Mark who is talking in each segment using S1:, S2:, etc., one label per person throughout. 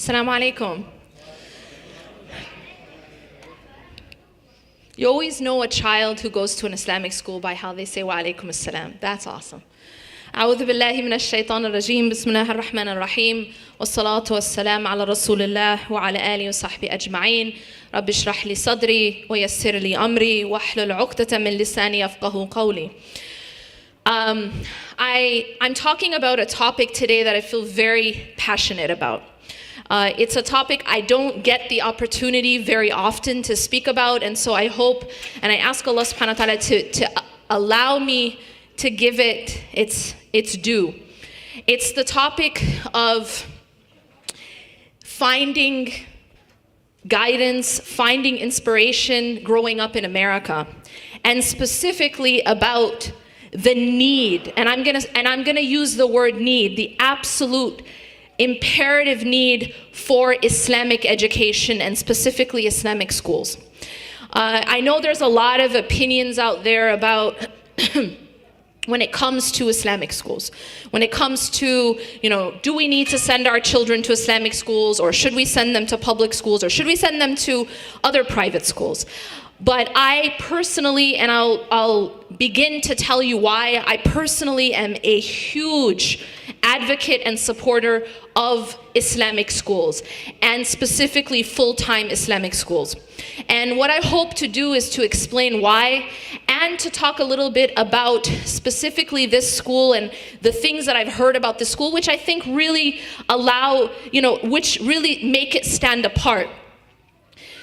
S1: Assalamu alaikum. You always know a child who goes to an Islamic school by how they say wa alaikum assalam. That's awesome. أعوذ بالله من الشيطان الرجيم بسم الله الرحمن الرحيم والصلاة والسلام على رسول الله وعلى آله وصحبه أجمعين رب اشرح لي صدري ويسر لي أمري واحلل عقدة من لساني يفقهوا قولي. I'm talking about a topic today that I feel very passionate about. It's a topic I don't get the opportunity very often to speak about, and so I hope and I ask Allah subhanahu wa ta'ala to allow me to give it its due. It's the topic of finding guidance, finding inspiration growing up in America, and specifically about the need, and I'm gonna use the word need, the absolute imperative need for Islamic education and specifically Islamic schools. I know there's a lot of opinions out there about when it comes to Islamic schools, when it comes to, do we need to send our children to Islamic schools, or should we send them to public schools, or should we send them to other private schools? But I personally, and I'll begin to tell you why, I personally am a huge advocate and supporter of Islamic schools, and specifically full-time Islamic schools. And what I hope to do is to explain why, and to talk a little bit about specifically this school and the things that I've heard about this school, which I think really allow, which really make it stand apart.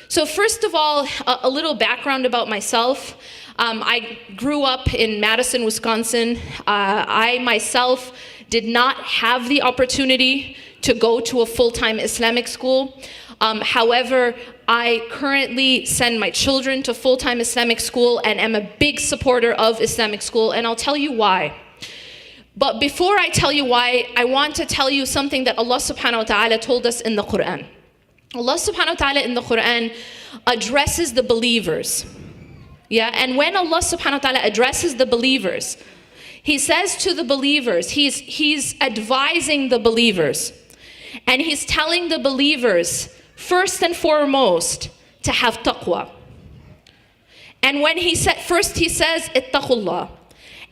S1: So first of all, a little background about myself. I grew up in Madison, Wisconsin. I myself did not have the opportunity to go to a full-time Islamic school. However, I currently send my children to full-time Islamic school and am a big supporter of Islamic school, and I'll tell you why. But before I tell you why, I want to tell you something that Allah subhanahu wa ta'ala told us in the Quran. Allah subhanahu wa ta'ala in the Quran addresses the believers. Yeah, and when Allah subhanahu wa ta'ala addresses the believers, He says to the believers, He's advising the believers, and He's telling the believers, first and foremost, to have taqwa. And when He said, first He says, ittaqullah.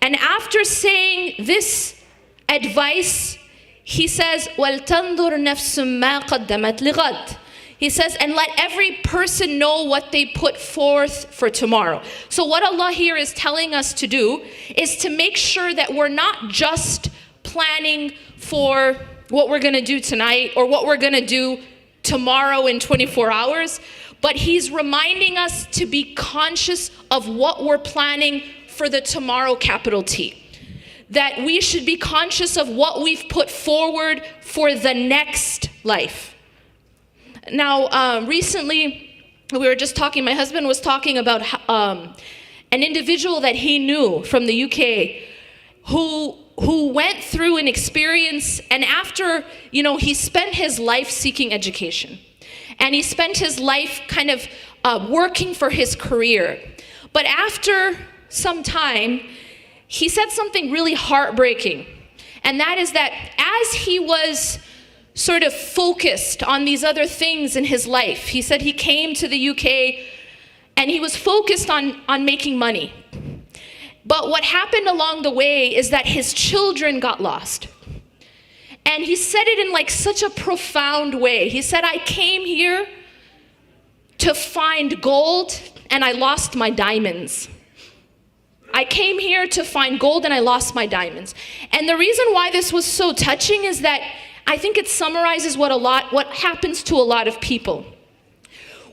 S1: And after saying this advice, He says, وَلْتَنْظُرْ نَفْسٌ مَا قَدَّمَتْ لِغَدٍ. He says, and let every person know what they put forth for tomorrow. So what Allah here is telling us to do is to make sure that we're not just planning for what we're gonna do tonight or what we're gonna do tomorrow in 24 hours, but He's reminding us to be conscious of what we're planning for the tomorrow, capital T. That we should be conscious of what we've put forward for the next life. Now, recently, we were just talking, my husband was talking about an individual that he knew from the UK who went through an experience, and after, he spent his life seeking education. And he spent his life kind of working for his career. But after some time, he said something really heartbreaking. And that is that as he was sort of focused on these other things in his life, he said he came to the UK and he was focused on making money. But what happened along the way is that his children got lost. And he said it in like such a profound way. He said, I came here to find gold and I lost my diamonds. I came here to find gold and I lost my diamonds. And the reason why this was so touching is that I think it summarizes what happens to a lot of people.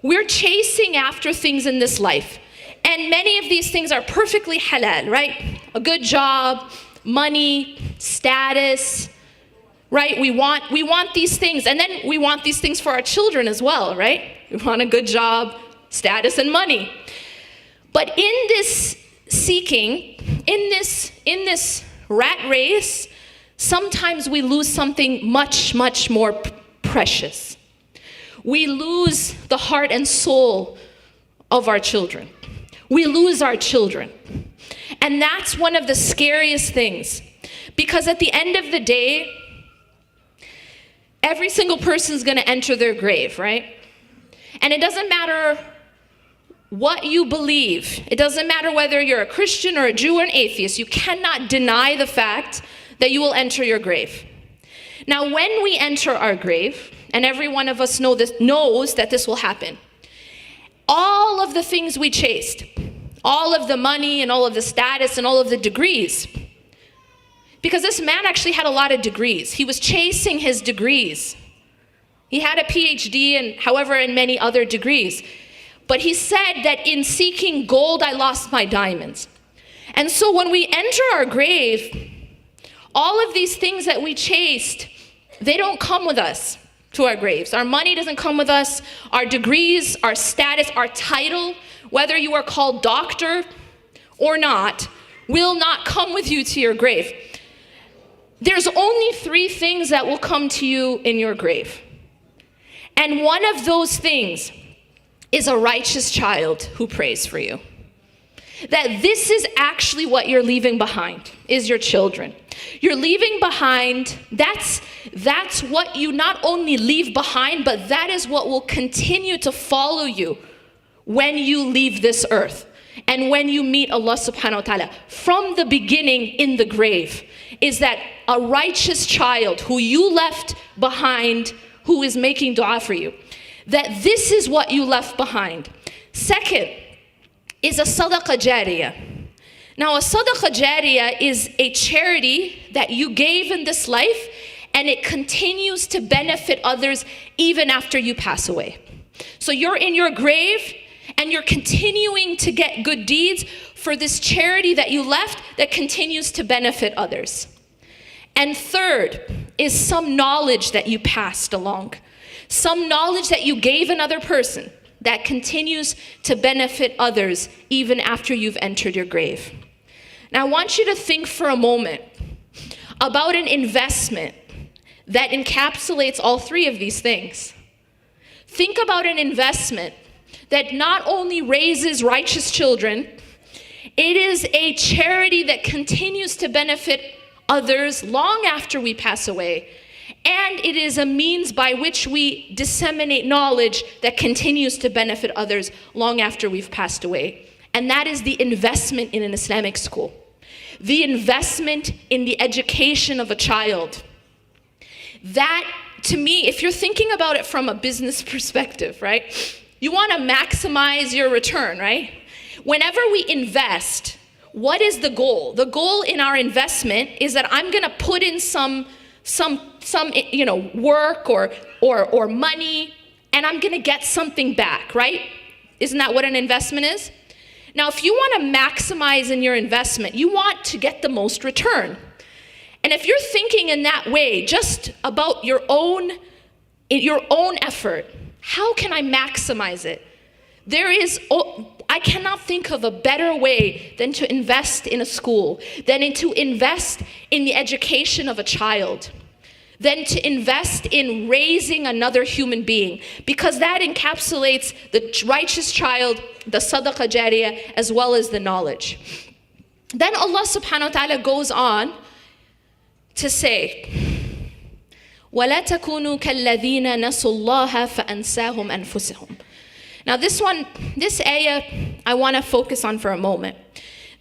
S1: We're chasing after things in this life. And many of these things are perfectly halal, right? A good job, money, status, right? We want these things. And then we want these things for our children as well, right? We want a good job, status, and money. But in this seeking, in this rat race, sometimes we lose something much, much more precious. We lose the heart and soul of our children. We lose our children. And that's one of the scariest things. Because at the end of the day, every single person's going to enter their grave, right? And it doesn't matter what you believe. It doesn't matter whether you're a Christian or a Jew or an atheist. You cannot deny the fact that you will enter your grave. Now, when we enter our grave, and every one of us knows that this will happen, all of the things we chased, all of the money and all of the status and all of the degrees, because this man actually had a lot of degrees. He was chasing his degrees. He had a PhD and however in many other degrees. But he said that in seeking gold, I lost my diamonds. And so when we enter our grave, all of these things that we chased, they don't come with us to our graves. Our money doesn't come with us. Our degrees, our status, our title, whether you are called doctor or not, will not come with you to your grave. There's only 3 things that will come to you in your grave. And one of those things is a righteous child who prays for you. That this is actually what you're leaving behind, is your children. You're leaving behind, that's what you not only leave behind, but that is what will continue to follow you when you leave this earth and when you meet Allah subhanahu wa ta'ala. From the beginning in the grave is that a righteous child who you left behind, who is making dua for you, that this is what you left behind. Second is a sadaqah jariyah. Now, a sadaqah jariyah is a charity that you gave in this life and it continues to benefit others even after you pass away. So you're in your grave and you're continuing to get good deeds for this charity that you left that continues to benefit others. And third is some knowledge that you passed along. Some knowledge that you gave another person that continues to benefit others even after you've entered your grave. Now I want you to think for a moment about an investment that encapsulates all 3 of these things. Think about an investment that not only raises righteous children, it is a charity that continues to benefit others long after we pass away. And it is a means by which we disseminate knowledge that continues to benefit others long after we've passed away. And that is the investment in an Islamic school. The investment in the education of a child. That, to me, if you're thinking about it from a business perspective, right? You want to maximize your return, right? Whenever we invest, what is the goal? The goal in our investment is that I'm going to put in some work or money, and I'm going to get something back, right? Isn't that what an investment is? Now, if you want to maximize in your investment, you want to get the most return. And if you're thinking in that way, just about your own effort, how can I maximize it? I cannot think of a better way than to invest in a school, than to invest in the education of a child, than to invest in raising another human being, because that encapsulates the righteous child, the sadaqah jariyah, as well as the knowledge. Then Allah subhanahu wa ta'ala goes on to say, وَلَا تَكُونُوا كَالَّذِينَ نَسُوا اللَّهَ فَأَنْسَاهُمْ أَنفُسَهُمْ. Now this ayah, I want to focus on for a moment.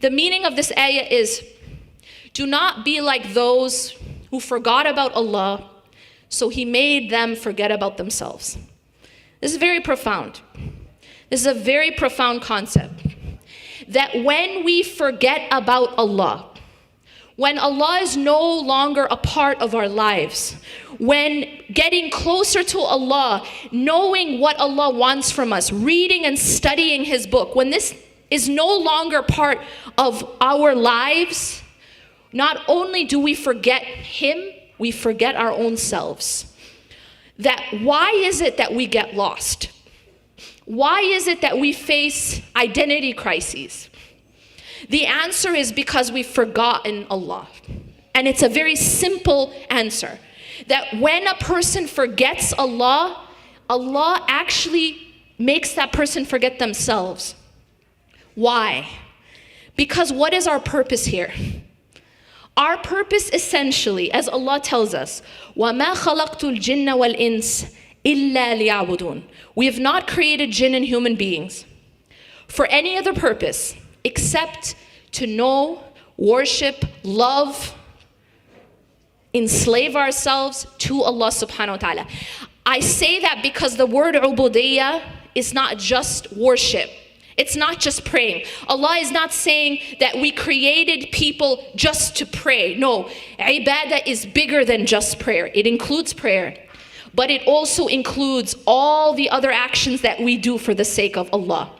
S1: The meaning of this ayah is, do not be like those who forgot about Allah, so He made them forget about themselves. This is very profound. This is a very profound concept. That when we forget about Allah, when Allah is no longer a part of our lives, when getting closer to Allah, knowing what Allah wants from us, reading and studying His book, when this is no longer part of our lives, not only do we forget Him, we forget our own selves. That why is it that we get lost? Why is it that we face identity crises? The answer is because we've forgotten Allah. And it's a very simple answer. That when a person forgets Allah, Allah actually makes that person forget themselves. Why? Because what is our purpose here? Our purpose essentially, as Allah tells us, وَمَا خَلَقْتُ الْجِنَّ وَالْإِنسِ إِلَّا لِيَعْبُدُونَ. We have not created jinn and human beings for any other purpose except to know, worship, love, enslave ourselves to Allah subhanahu wa ta'ala. I say that because the word ubudiyya is not just worship. It's not just praying. Allah is not saying that we created people just to pray. No, ibadah is bigger than just prayer. It includes prayer, but it also includes all the other actions that we do for the sake of Allah.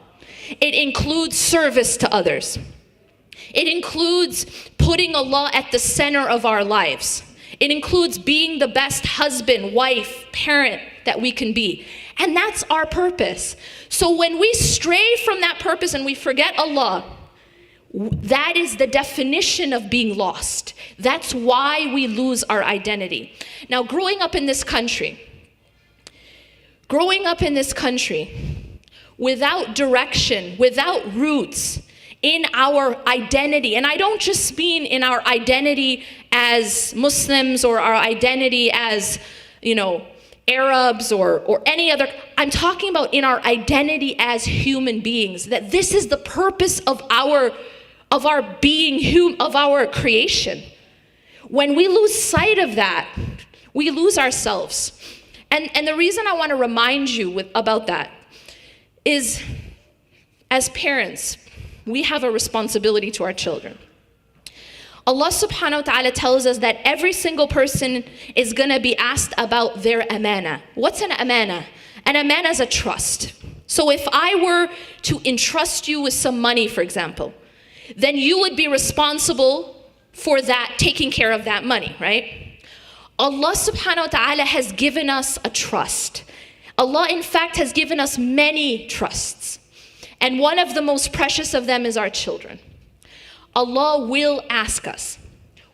S1: It includes service to others. It includes putting Allah at the center of our lives. It includes being the best husband, wife, parent that we can be. And that's our purpose. So when we stray from that purpose and we forget Allah, that is the definition of being lost. That's why we lose our identity. Now, growing up in this country, without direction, without roots in our identity, and I don't just mean in our identity as Muslims or our identity as, Arabs or any other, I'm talking about in our identity as human beings, that this is the purpose of our being, of our creation. When we lose sight of that, we lose ourselves. And the reason I want to remind you about that is, as parents, we have a responsibility to our children. Allah subhanahu wa ta'ala tells us that every single person is going to be asked about their amana. What's an amana? An amana is a trust. So if I were to entrust you with some money, for example, then you would be responsible for that, taking care of that money, right? Allah subhanahu wa ta'ala has given us a trust. Allah, in fact, has given us many trusts. And one of the most precious of them is our children. Allah will ask us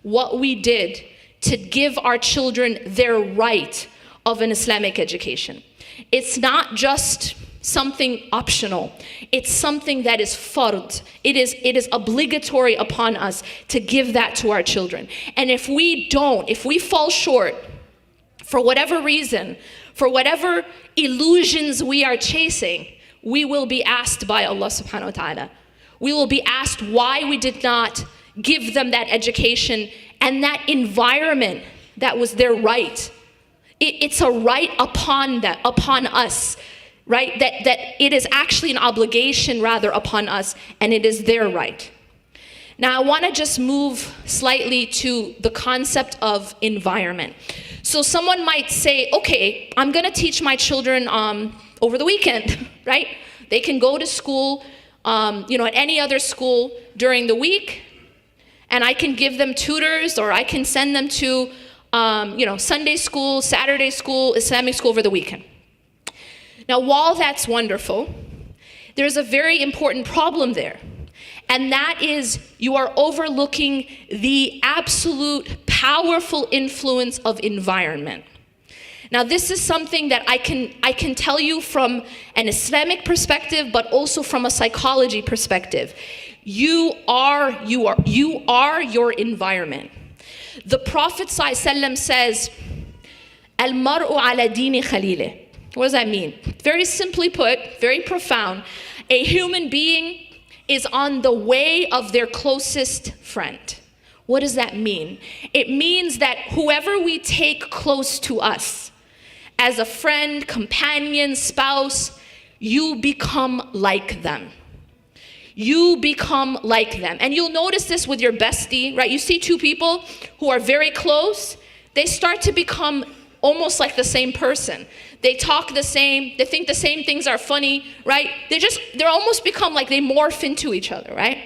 S1: what we did to give our children their right of an Islamic education. It's not just something optional. It's something that is fard. It is obligatory upon us to give that to our children. And if we fall short, for whatever reason, for whatever illusions we are chasing, we will be asked by Allah subhanahu wa ta'ala. We will be asked why we did not give them that education and that environment that was their right. It's a right upon us, right? That it is actually an obligation rather upon us, and it is their right. Now I want to just move slightly to the concept of environment. So someone might say, okay, I'm going to teach my children over the weekend, right? They can go to school, at any other school during the week, and I can give them tutors, or I can send them to, Sunday school, Saturday school, Islamic school over the weekend. Now, while that's wonderful, there's a very important problem there, and that is you are overlooking the absolute powerful influence of environment. Now, this is something that I can tell you from an Islamic perspective, but also from a psychology perspective. You are your environment. The Prophet ﷺ says, "Al-mar'u ala dini khalileh." What does that mean? Very simply put, very profound. A human being is on the way of their closest friend. What does that mean? It means that whoever we take close to us, as a friend, companion, spouse, you become like them. You become like them. And you'll notice this with your bestie, right? You see two people who are very close, they start to become almost like the same person. They talk the same, they think the same things are funny, right? They're almost become like they morph into each other, right?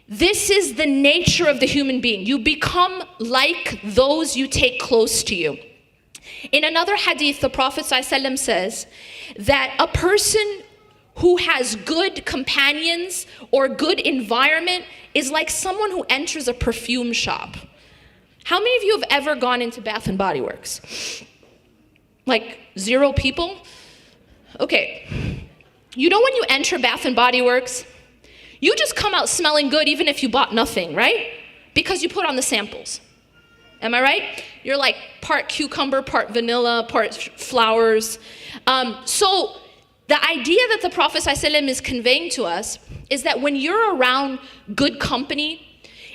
S1: This is the nature of the human being. You become like those you take close to you. In another hadith, the Prophet ﷺ says that a person who has good companions or good environment is like someone who enters a perfume shop. How many of you have ever gone into Bath and Body Works? Like 0 people? Okay. You know when you enter Bath and Body Works, you just come out smelling good even if you bought nothing, right? because you put on the samples. Am I right? You're like part cucumber, part vanilla, part flowers. So the idea that the Prophet ﷺ is conveying to us is that when you're around good company,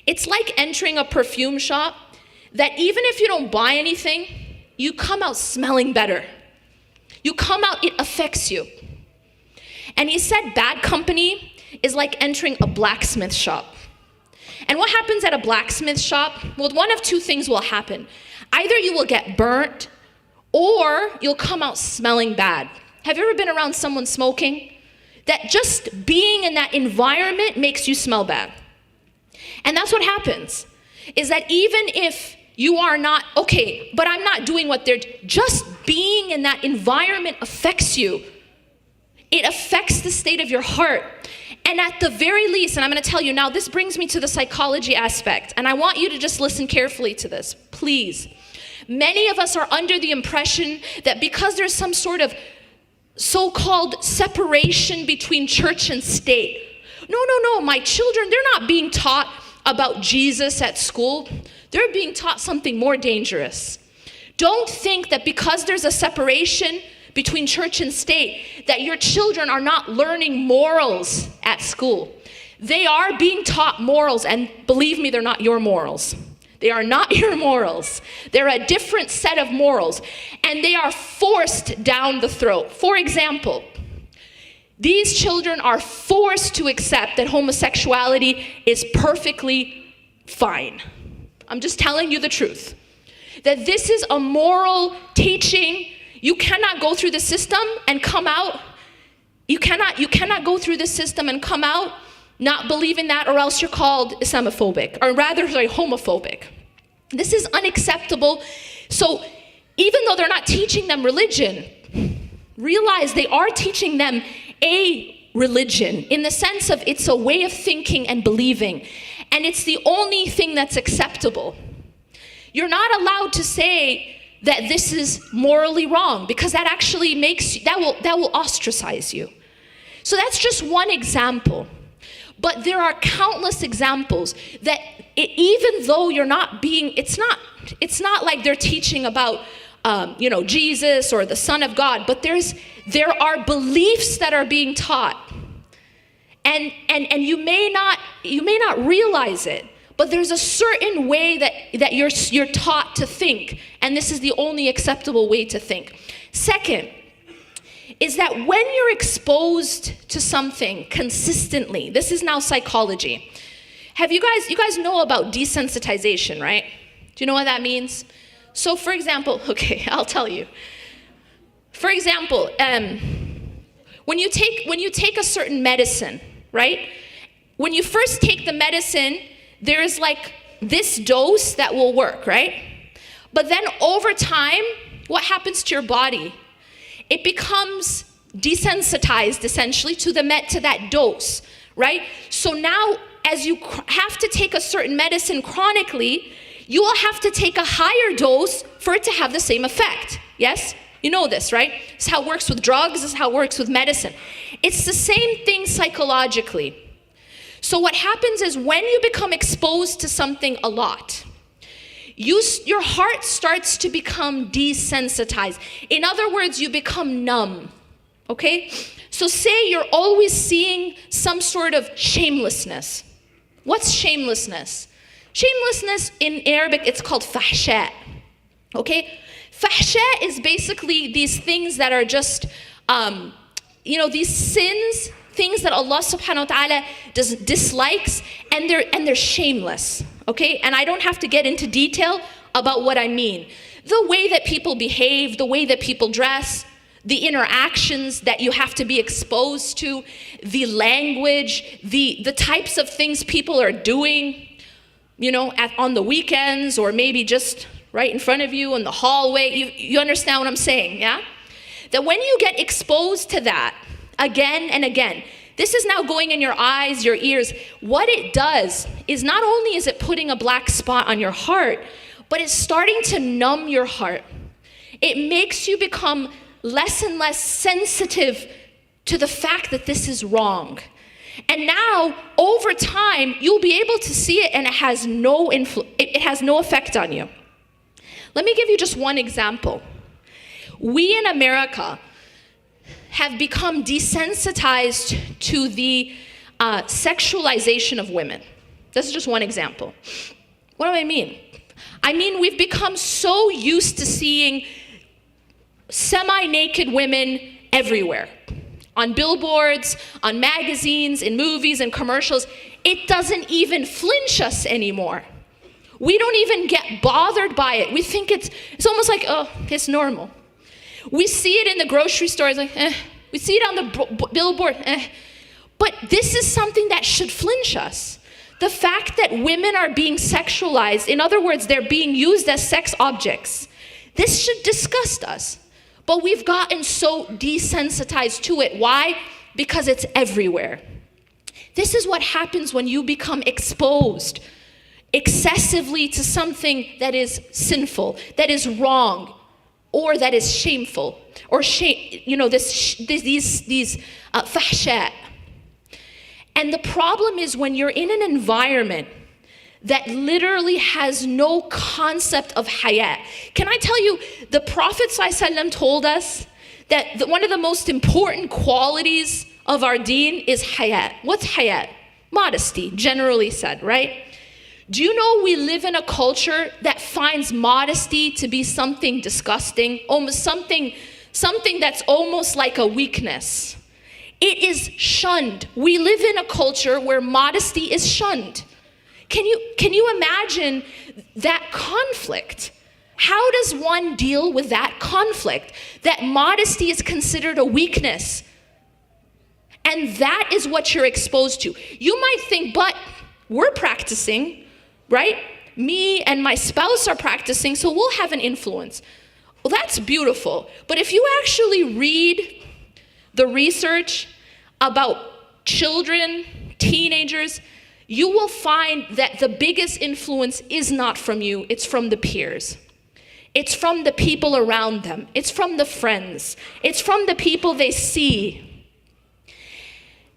S1: it's like entering a perfume shop, that even if you don't buy anything, you come out smelling better. You come out, it affects you. And he said bad company is like entering a blacksmith shop. And what happens at a blacksmith shop? Well, one of two things will happen. Either you will get burnt, or you'll come out smelling bad. Have you ever been around someone smoking? That just being in that environment makes you smell bad. And that's what happens, is that even if you are not, okay, but I'm not doing what they're, just being in that environment affects you. It affects the state of your heart. And at the very least, and I'm going to tell you now, this brings me to the psychology aspect, and I want you to just listen carefully to this, please. Many of us are under the impression that because there's some sort of so-called separation between church and state. No, my children, they're not being taught about Jesus at school. They're being taught something more dangerous. Don't think that because there's a separation between church and state, that your children are not learning morals at school. They are being taught morals, and believe me, they're not your morals. They are not your morals. They're a different set of morals, and they are forced down the throat. For example, these children are forced to accept that homosexuality is perfectly fine. I'm just telling you the truth. That this is a moral teaching. You cannot go through the system and come out. You cannot go through the system and come out not believing that, or else you're called Islamophobic, or rather, homophobic. This is unacceptable. So even though they're not teaching them religion, realize they are teaching them a religion, in the sense of it's a way of thinking and believing, and it's the only thing that's acceptable. You're not allowed to say that this is morally wrong, because that actually makes, that will ostracize you. So that's just one example. But there are countless examples that even though you're not being, it's not like they're teaching about Jesus or the Son of God, but there are beliefs that are being taught. And you may not realize it, but there's a certain way that you're taught to think, and this is the only acceptable way to think. Second, is that when you're exposed to something consistently, this is now psychology. You guys know about desensitization, right? Do you know what that means? So for example, okay, I'll tell you. For example, when you take a certain medicine, right? When you first take the medicine, there's like this dose that will work, right? But then over time, what happens to your body? It becomes desensitized essentially to that dose, right? So now as you have to take a certain medicine chronically, you will have to take a higher dose for it to have the same effect. Yes? You know this, right? This is how it works with drugs, this is how it works with medicine. It's the same thing psychologically. So what happens is when you become exposed to something a lot, your heart starts to become desensitized. In other words, you become numb, okay? So say you're always seeing some sort of shamelessness. What's shamelessness? Shamelessness in Arabic, it's called fahsha, okay? Fahsha is basically these things that are just, these sins, things that Allah subhanahu wa ta'ala dislikes, and they're shameless. Okay, and I don't have to get into detail about what I mean. The way that people behave, the way that people dress, the interactions that you have to be exposed to, the language, the types of things people are doing, on the weekends, or maybe just right in front of you in the hallway. You understand what I'm saying, yeah? That when you get exposed to that again and again, this is now going in your eyes, your ears. What it does is not only is it putting a black spot on your heart, but it's starting to numb your heart. It makes you become less and less sensitive to the fact that this is wrong. And now, over time, you'll be able to see it and it has no effect on you. Let me give you just one example. We in America have become desensitized to the sexualization of women. This is just one example. What do I mean? I mean, we've become so used to seeing semi-naked women everywhere. On billboards, on magazines, in movies and commercials. It doesn't even flinch us anymore. We don't even get bothered by it. We think it's almost like, oh, it's normal. We see it in the grocery stores, like, We see it on the billboard, But this is something that should flinch us. The fact that women are being sexualized, in other words, they're being used as sex objects, this should disgust us. But we've gotten so desensitized to it. Why? Because it's everywhere. This is what happens when you become exposed excessively to something that is sinful, that is wrong, or that is shameful, or these fahsha. And the problem is when you're in an environment that literally has no concept of haya. Can I tell you, the Prophet ﷺ told us that one of the most important qualities of our deen is haya. What's haya? Modesty, generally said, right? Do you know we live in a culture that finds modesty to be something disgusting, almost something that's almost like a weakness? It is shunned. We live in a culture where modesty is shunned. Can you imagine that conflict? How does one deal with that conflict? That modesty is considered a weakness. And that is what you're exposed to. You might think, but we're practicing, right? Me and my spouse are practicing, so we'll have an influence. Well, that's beautiful. But if you actually read the research about children, teenagers, you will find that the biggest influence is not from you, it's from the peers. It's from the people around them. It's from the friends. It's from the people they see.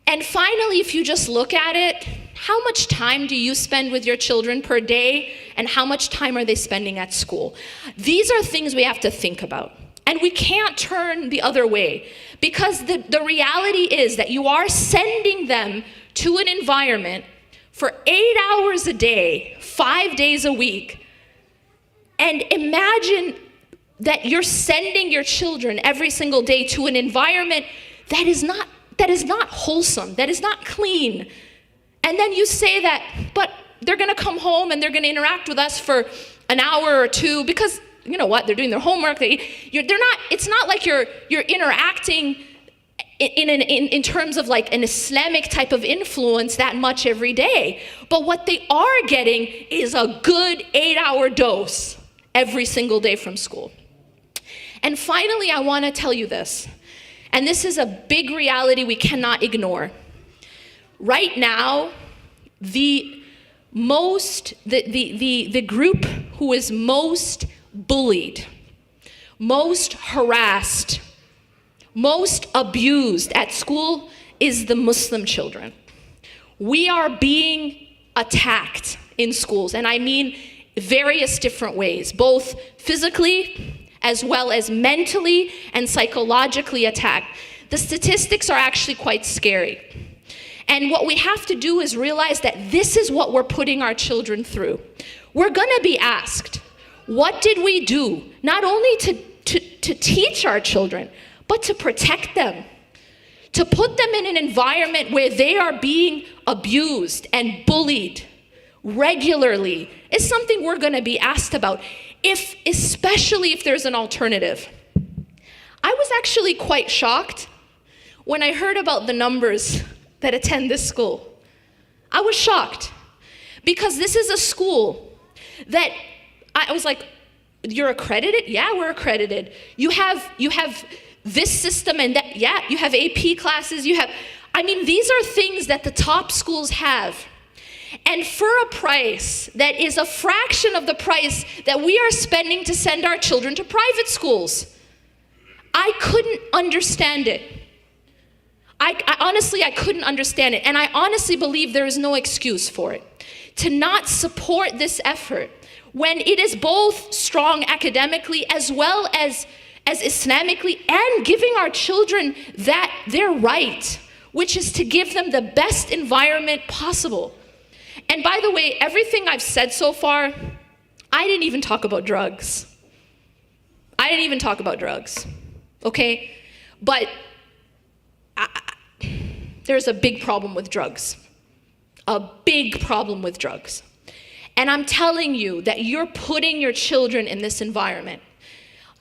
S1: And finally, if you just look at it, how much time do you spend with your children per day, and how much time are they spending at school? These are things we have to think about. And we can't turn the other way, because the reality is that you are sending them to an environment for 8 hours a day, 5 days a week. And imagine that you're sending your children every single day to an environment that is not wholesome, that is not clean. And then you say that, but they're gonna come home and they're gonna interact with us for an hour or two, because you know what, they're doing their homework. It's not like you're interacting in terms of like an Islamic type of influence that much every day. But what they are getting is a good 8-hour dose every single day from school. And finally, I want to tell you this, and this is a big reality we cannot ignore. Right now, the group who is most bullied, most harassed, most abused at school is the Muslim children. We are being attacked in schools, and I mean various different ways, both physically as well as mentally and psychologically attacked. The statistics are actually quite scary. And what we have to do is realize that this is what we're putting our children through. We're gonna be asked, what did we do? Not only to teach our children, but to protect them, to put them in an environment where they are being abused and bullied regularly is something we're going to be asked about, especially if there's an alternative. I was actually quite shocked when I heard about the numbers that attend this school. I was shocked because this is a school that I was like, you're accredited? Yeah, we're accredited. You have this system and that, yeah, you have AP classes, these are things that the top schools have. And for a price that is a fraction of the price that we are spending to send our children to private schools. I couldn't understand it. honestly, I couldn't understand it. And I honestly believe there is no excuse for it. To not support this effort when it is both strong academically as well as Islamically, and giving our children their right, which is to give them the best environment possible. And by the way, everything I've said so far, I didn't even talk about drugs. Okay? But there's a big problem with drugs. A big problem with drugs. And I'm telling you that you're putting your children in this environment.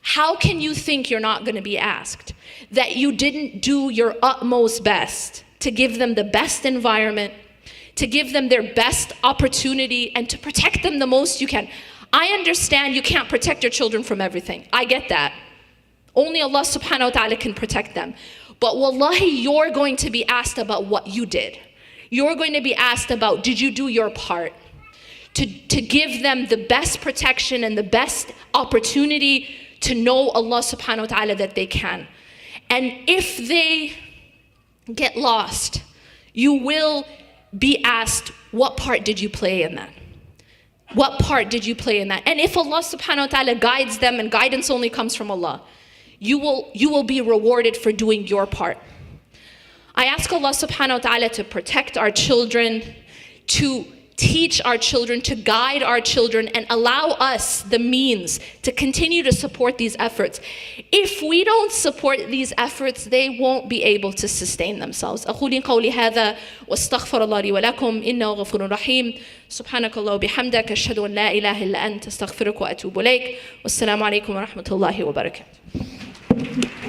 S1: How can you think you're not going to be asked? That you didn't do your utmost best to give them the best environment, to give them their best opportunity, and to protect them the most you can. I understand you can't protect your children from everything. I get that. Only Allah subhanahu wa ta'ala can protect them. But wallahi, you're going to be asked about what you did. You're going to be asked about, did you do your part to give them the best protection and the best opportunity to know Allah subhanahu wa ta'ala that they can. And if they get lost, you will be asked, what part did you play in that? What part did you play in that? And if Allah subhanahu wa ta'ala guides them, and guidance only comes from Allah, you will be rewarded for doing your part. I ask Allah subhanahu wa ta'ala to protect our children, to teach our children, to guide our children, and allow us the means to continue to support these efforts. If we don't support these efforts, they won't be able to sustain themselves. أقول قولي هذا واستغفر الله لي ولكم إنه غفور رحيم سبحانك الله وبحمدك أشهد أن لا إله إلا أنت أستغفرك وأتوب إليك والسلام عليكم ورحمة الله وبركاته.